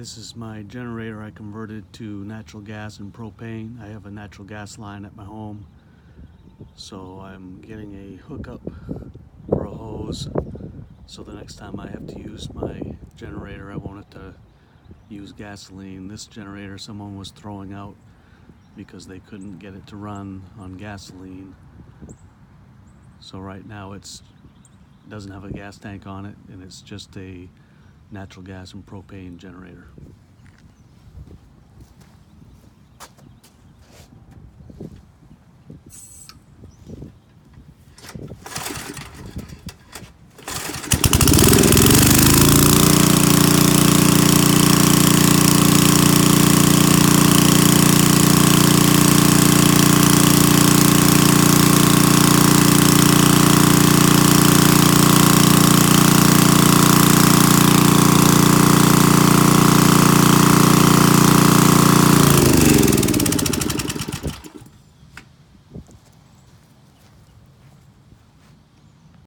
This is my generator I converted to natural gas and propane. I have a natural gas line at my home, so I'm getting a hookup for a hose, so the next time I have to use my generator I won't have to use gasoline. This generator someone was throwing out because they couldn't get it to run on gasoline. So right now it doesn't have a gas tank on it, and it's just a natural gas and propane generator.